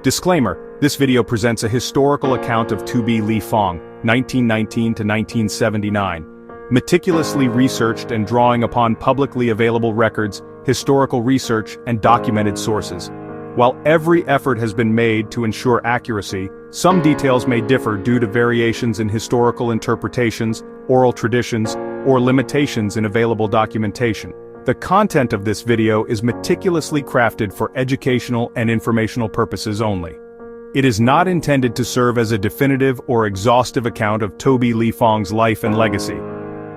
Disclaimer: this video presents a historical account of Touby Lyfoung, 1919 to 1979, meticulously researched and drawing upon publicly available records, historical research, and documented sources. While every effort has been made to ensure accuracy, some details may differ due to variations in historical interpretations, oral traditions, or limitations in available documentation. The content of this video is meticulously crafted for educational and informational purposes only. It is not intended to serve as a definitive or exhaustive account of Touby Lyfoung's life and legacy.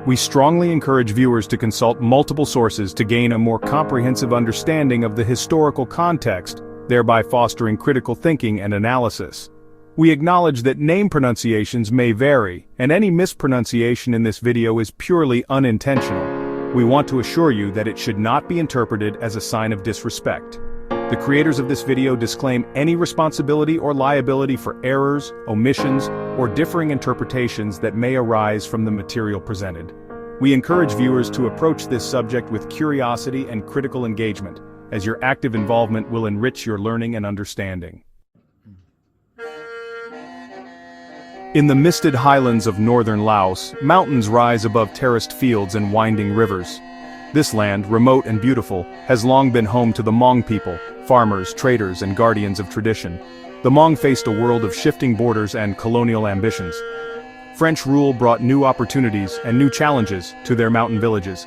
We strongly encourage viewers to consult multiple sources to gain a more comprehensive understanding of the historical context, thereby fostering critical thinking and analysis. We acknowledge that name pronunciations may vary, and any mispronunciation in this video is purely unintentional. We want to assure you that it should not be interpreted as a sign of disrespect. The creators of this video disclaim any responsibility or liability for errors, omissions, or differing interpretations that may arise from the material presented. We encourage viewers to approach this subject with curiosity and critical engagement, as your active involvement will enrich your learning and understanding. In the misted highlands of northern Laos, mountains rise above terraced fields and winding rivers. This land, remote and beautiful, has long been home to the Hmong people, farmers, traders, and guardians of tradition. The Hmong faced a world of shifting borders and colonial ambitions. French rule brought new opportunities and new challenges to their mountain villages.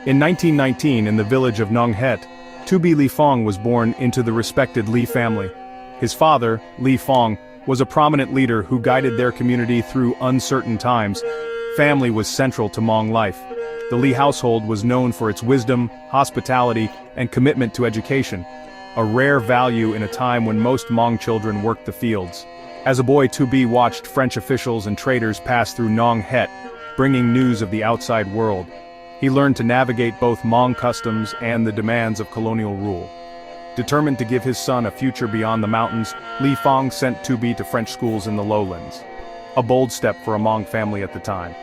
In 1919, in the village of Nong Het, Touby Lyfoung was born into the respected Ly family. His father, Leefong, was a prominent leader who guided their community through uncertain times. Family was central to Hmong life. The Ly household was known for its wisdom, hospitality, and commitment to education, a rare value in a time when most Hmong children worked the fields. As a boy, Toubee watched French officials and traders pass through Nong Het, bringing news of the outside world. He learned to navigate both Hmong customs and the demands of colonial rule. Determined to give his son a future beyond the mountains, Leefong sent Toubee to French schools in the lowlands. A bold step for a Hmong family at the time.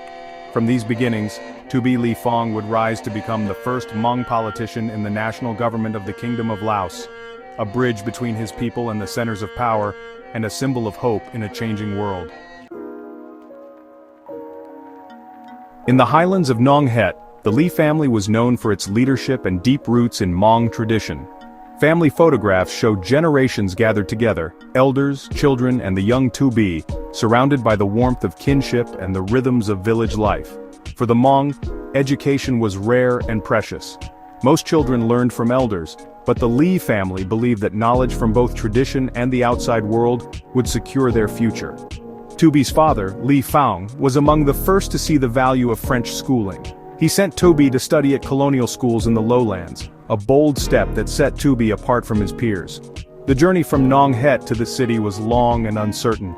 From these beginnings, Touby Lyfoung would rise to become the first Hmong politician in the national government of the Kingdom of Laos, a bridge between his people and the centers of power, and a symbol of hope in a changing world. In the highlands of Nong Het, the Ly family was known for its leadership and deep roots in Hmong tradition. Family photographs show generations gathered together, elders, children, and the young Toubee, surrounded by the warmth of kinship and the rhythms of village life. For the Hmong, education was rare and precious. Most children learned from elders, but the Ly family believed that knowledge from both tradition and the outside world would secure their future. Toubee's father, Leefong, was among the first to see the value of French schooling. He sent Toubee to study at colonial schools in the lowlands, a bold step that set Toubee apart from his peers. The journey from Nong Het to the city was long and uncertain.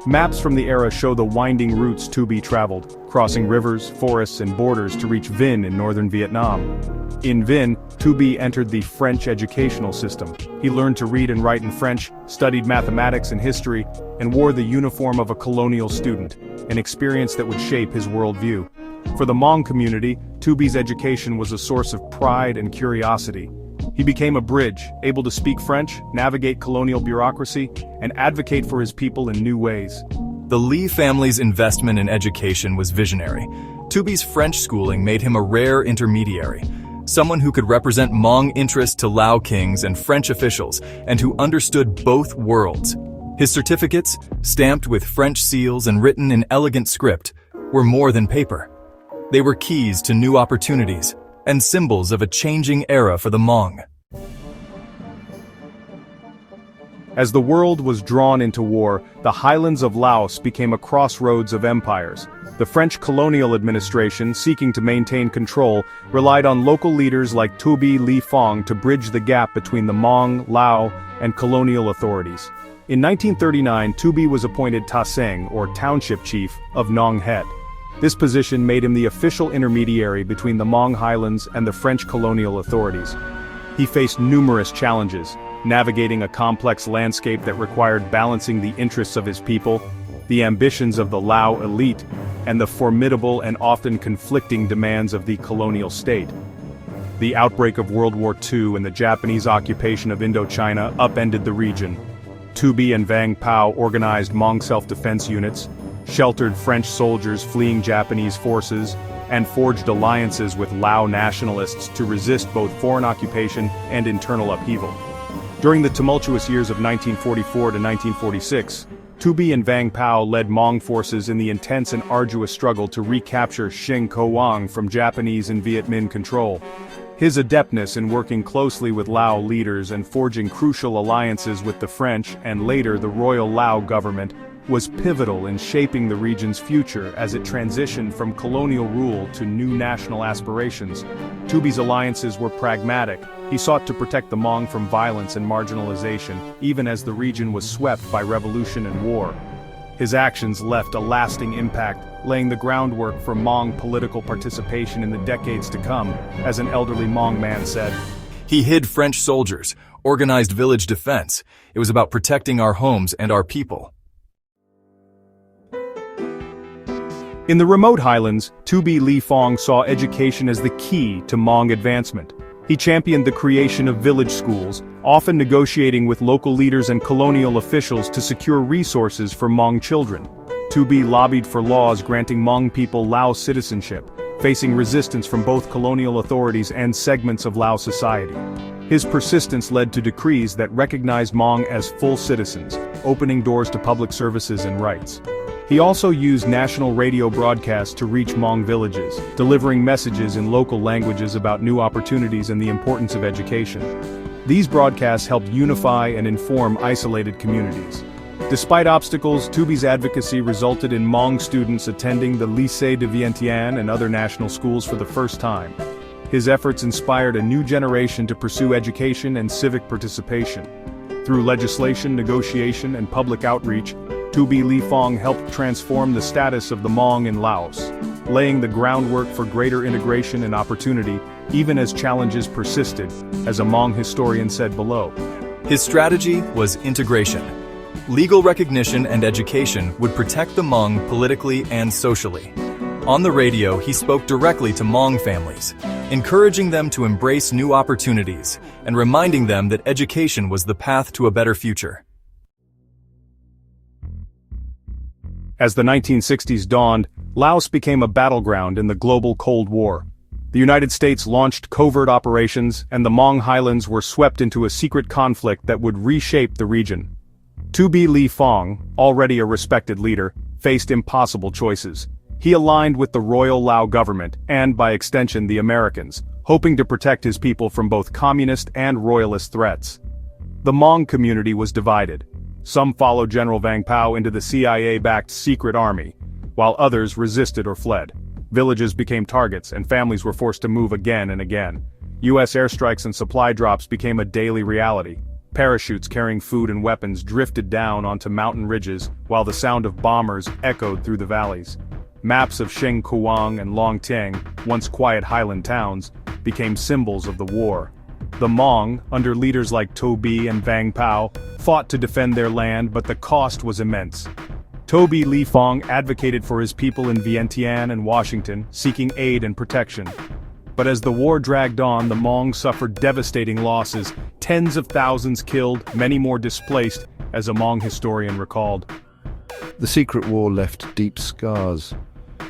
Maps from the era show the winding routes Toubee traveled, crossing rivers, forests, and borders to reach Vinh in northern Vietnam. In Vinh, Toubee entered the French educational system. He learned to read and write in French, studied mathematics and history, and wore the uniform of a colonial student, an experience that would shape his worldview. For the Hmong community, Toubee's education was a source of pride and curiosity. He became a bridge, able to speak French, navigate colonial bureaucracy, and advocate for his people in new ways. The Ly family's investment in education was visionary. Toubee's French schooling made him a rare intermediary, someone who could represent Hmong interests to Lao kings and French officials, and who understood both worlds. His certificates, stamped with French seals and written in elegant script, were more than paper. They were keys to new opportunities, and symbols of a changing era for the Hmong. As the world was drawn into war, the highlands of Laos became a crossroads of empires. The French colonial administration, seeking to maintain control, relied on local leaders like Touby Lyfoung to bridge the gap between the Hmong, Lao, and colonial authorities. In 1939, Toubee was appointed Taseng, or township chief, of Nong Het. This position made him the official intermediary between the Hmong highlands and the French colonial authorities. He faced numerous challenges, navigating a complex landscape that required balancing the interests of his people, the ambitions of the Lao elite, and the formidable and often conflicting demands of the colonial state. The outbreak of World War II and the Japanese occupation of Indochina upended the region. Toubee and Vang Pao organized Hmong self-defense units, sheltered French soldiers fleeing Japanese forces, and forged alliances with Lao nationalists to resist both foreign occupation and internal upheaval. During the tumultuous years of 1944 to 1946, Toubee and Vang Pao led Hmong forces in the intense and arduous struggle to recapture Xing Kowang from Japanese and Viet Minh control. His adeptness in working closely with Lao leaders and forging crucial alliances with the French and later the Royal Lao government was pivotal in shaping the region's future as it transitioned from colonial rule to new national aspirations. Toubee's alliances were pragmatic. He sought to protect the Hmong from violence and marginalization, even as the region was swept by revolution and war. His actions left a lasting impact, laying the groundwork for Hmong political participation in the decades to come, as an elderly Hmong man said. He hid French soldiers, organized village defense. It was about protecting our homes and our people. In the remote highlands, Touby Lyfoung saw education as the key to Hmong advancement. He championed the creation of village schools, often negotiating with local leaders and colonial officials to secure resources for Hmong children. Toubee lobbied for laws granting Hmong people Lao citizenship, facing resistance from both colonial authorities and segments of Lao society. His persistence led to decrees that recognized Hmong as full citizens, opening doors to public services and rights. He also used national radio broadcasts to reach Hmong villages, delivering messages in local languages about new opportunities and the importance of education. These broadcasts helped unify and inform isolated communities. Despite obstacles, Toubee's advocacy resulted in Hmong students attending the Lycée de Vientiane and other national schools for the first time. His efforts inspired a new generation to pursue education and civic participation. Through legislation, negotiation, and public outreach, Touby Lyfoung helped transform the status of the Hmong in Laos, laying the groundwork for greater integration and opportunity, even as challenges persisted, as a Hmong historian said below. His strategy was integration. Legal recognition and education would protect the Hmong politically and socially. On the radio, he spoke directly to Hmong families, encouraging them to embrace new opportunities and reminding them that education was the path to a better future. As the 1960s dawned, Laos became a battleground in the global Cold War. The United States launched covert operations, and the Hmong highlands were swept into a secret conflict that would reshape the region. Touby Lyfoung, already a respected leader, faced impossible choices. He aligned with the Royal Lao government, and by extension the Americans, hoping to protect his people from both communist and royalist threats. The Hmong community was divided. Some followed General Vang Pao into the CIA-backed secret army, while others resisted or fled. Villages became targets, and families were forced to move again and again. U.S. airstrikes and supply drops became a daily reality. Parachutes carrying food and weapons drifted down onto mountain ridges, while the sound of bombers echoed through the valleys. Maps of Xing Kowang and Long Teng, once quiet highland towns, became symbols of the war. The Hmong, under leaders like Toubee and Vang Pao, fought to defend their land, but the cost was immense. Touby Lyfoung advocated for his people in Vientiane and Washington, seeking aid and protection. But as the war dragged on, the Hmong suffered devastating losses, tens of thousands killed, many more displaced, as a Hmong historian recalled. The secret war left deep scars.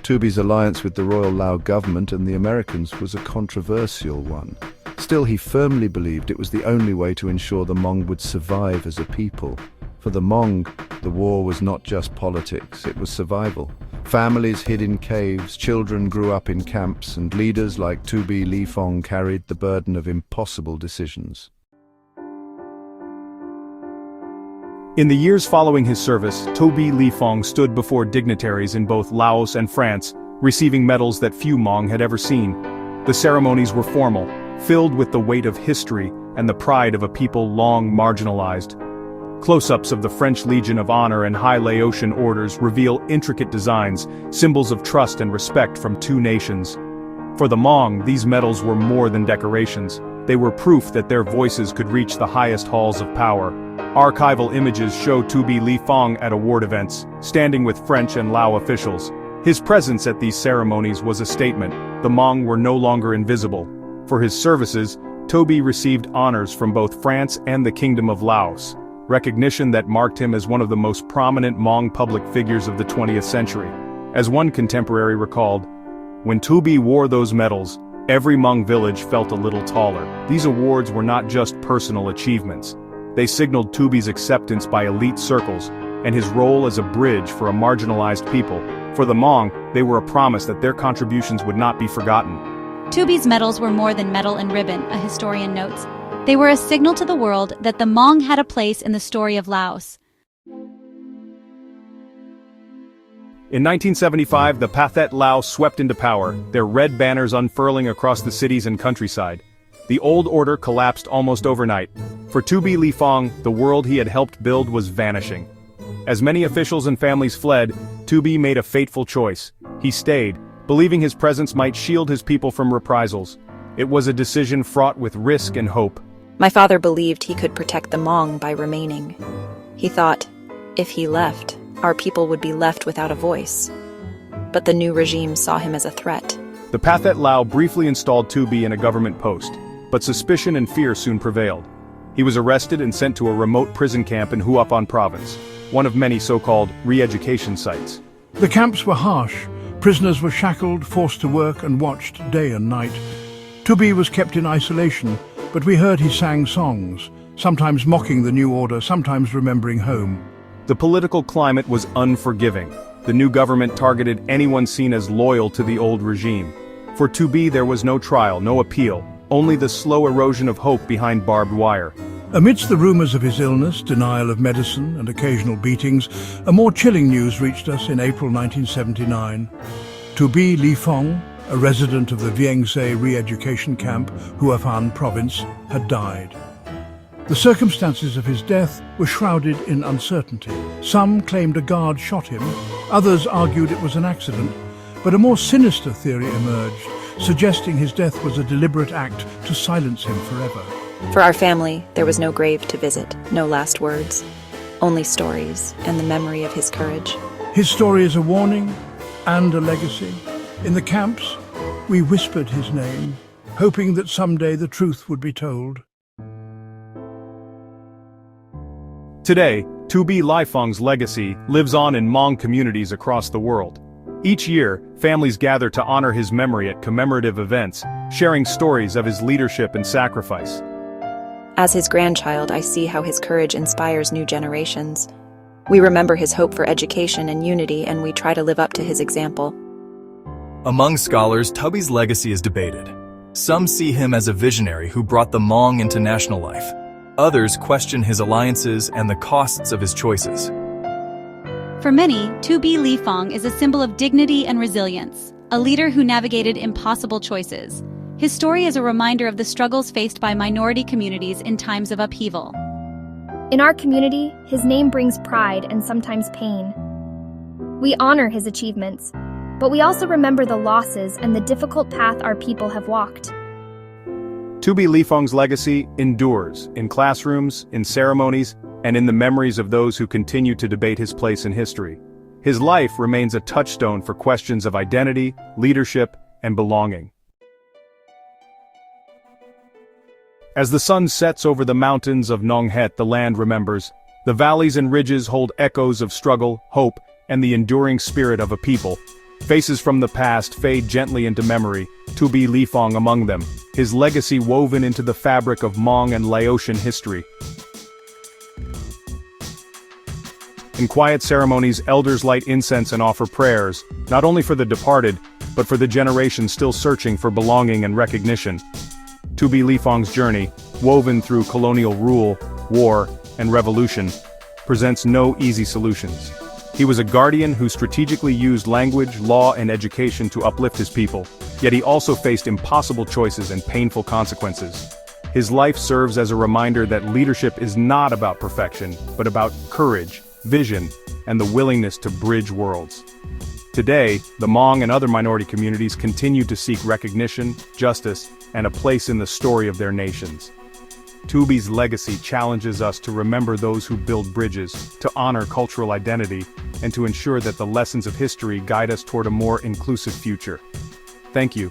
Toubee's alliance with the Royal Lao government and the Americans was a controversial one. Still, he firmly believed it was the only way to ensure the Hmong would survive as a people. For the Hmong, the war was not just politics, it was survival. Families hid in caves, children grew up in camps, and leaders like Touby Lyfoung carried the burden of impossible decisions. In the years following his service, Touby Lyfoung stood before dignitaries in both Laos and France, receiving medals that few Hmong had ever seen. The ceremonies were formal, filled with the weight of history and the pride of a people long marginalized. Close-ups of the French Legion of Honor and High Laotian orders reveal intricate designs, symbols of trust and respect from two nations. For the Hmong, these medals were more than decorations. They were proof that their voices could reach the highest halls of power. Archival images show Touby Lyfoung at award events, standing with French and Lao officials. His presence at these ceremonies was a statement. The Hmong were no longer invisible. For his services, Toubee received honors from both France and the Kingdom of Laos. recognition that marked him as one of the most prominent Hmong public figures of the 20th century. As one contemporary recalled, "When Toubee wore those medals, every Hmong village felt a little taller." These awards were not just personal achievements. They signaled Toubee's acceptance by elite circles, and his role as a bridge for a marginalized people. For the Hmong, they were a promise that their contributions would not be forgotten. Toubee's medals were more than medal and ribbon, a historian notes. They were a signal to the world that the Hmong had a place in the story of Laos. In 1975, the Pathet Lao swept into power, their red banners unfurling across the cities and countryside. The old order collapsed almost overnight. For Touby Lyfoung, the world he had helped build was vanishing. As many officials and families fled, Toubee made a fateful choice. He stayed, believing his presence might shield his people from reprisals. It was a decision fraught with risk and hope. My father believed he could protect the Hmong by remaining. He thought, if he left, our people would be left without a voice. But the new regime saw him as a threat. The Pathet Lao briefly installed Toubee in a government post, but suspicion and fear soon prevailed. He was arrested and sent to a remote prison camp in Huapan province, one of many so-called re-education sites. The camps were harsh. Prisoners were shackled, forced to work and watched day and night. Toubee was kept in isolation, but we heard he sang songs, sometimes mocking the new order, sometimes remembering home. The political climate was unforgiving. The new government targeted anyone seen as loyal to the old regime. For Toubee, there was no trial, no appeal, only the slow erosion of hope behind barbed wire. Amidst the rumors of his illness, denial of medicine and occasional beatings, a more chilling news reached us in April 1979. Touby Lyfoung, a resident of the Viengse re-education camp, Huapan province, had died. The circumstances of his death were shrouded in uncertainty. Some claimed a guard shot him, others argued it was an accident, but a more sinister theory emerged, suggesting his death was a deliberate act to silence him forever. For our family, there was no grave to visit, no last words, only stories and the memory of his courage. His story is a warning and a legacy. In the camps, we whispered his name, hoping that someday the truth would be told. Today, Touby Lyfoung's legacy lives on in Hmong communities across the world. Each year, families gather to honor his memory at commemorative events, sharing stories of his leadership and sacrifice. As his grandchild, I see how his courage inspires new generations. We remember his hope for education and unity, and we try to live up to his example. Among scholars, Touby's legacy is debated. Some see him as a visionary who brought the Hmong into national life. Others question his alliances and the costs of his choices. For many, Touby Lyfoung is a symbol of dignity and resilience, a leader who navigated impossible choices. His story is a reminder of the struggles faced by minority communities in times of upheaval. In our community, his name brings pride and sometimes pain. We honor his achievements, but we also remember the losses and the difficult path our people have walked. Touby Lyfoung's legacy endures in classrooms, in ceremonies, and in the memories of those who continue to debate his place in history. His life remains a touchstone for questions of identity, leadership, and belonging. As the sun sets over the mountains of Nong Het, the land remembers. The valleys and ridges hold echoes of struggle, hope, and the enduring spirit of a people. Faces from the past fade gently into memory, Touby Lyfoung among them, his legacy woven into the fabric of Hmong and Laotian history. In quiet ceremonies, elders light incense and offer prayers, not only for the departed, but for the generations still searching for belonging and recognition. Touby Lyfoung's journey, woven through colonial rule, war, and revolution, presents no easy solutions. He was a guardian who strategically used language, law, and education to uplift his people, yet he also faced impossible choices and painful consequences. His life serves as a reminder that leadership is not about perfection, but about courage, vision, and the willingness to bridge worlds. Today, the Hmong and other minority communities continue to seek recognition, justice, and a place in the story of their nations. Touby's legacy challenges us to remember those who build bridges, to honor cultural identity, and to ensure that the lessons of history guide us toward a more inclusive future. Thank you.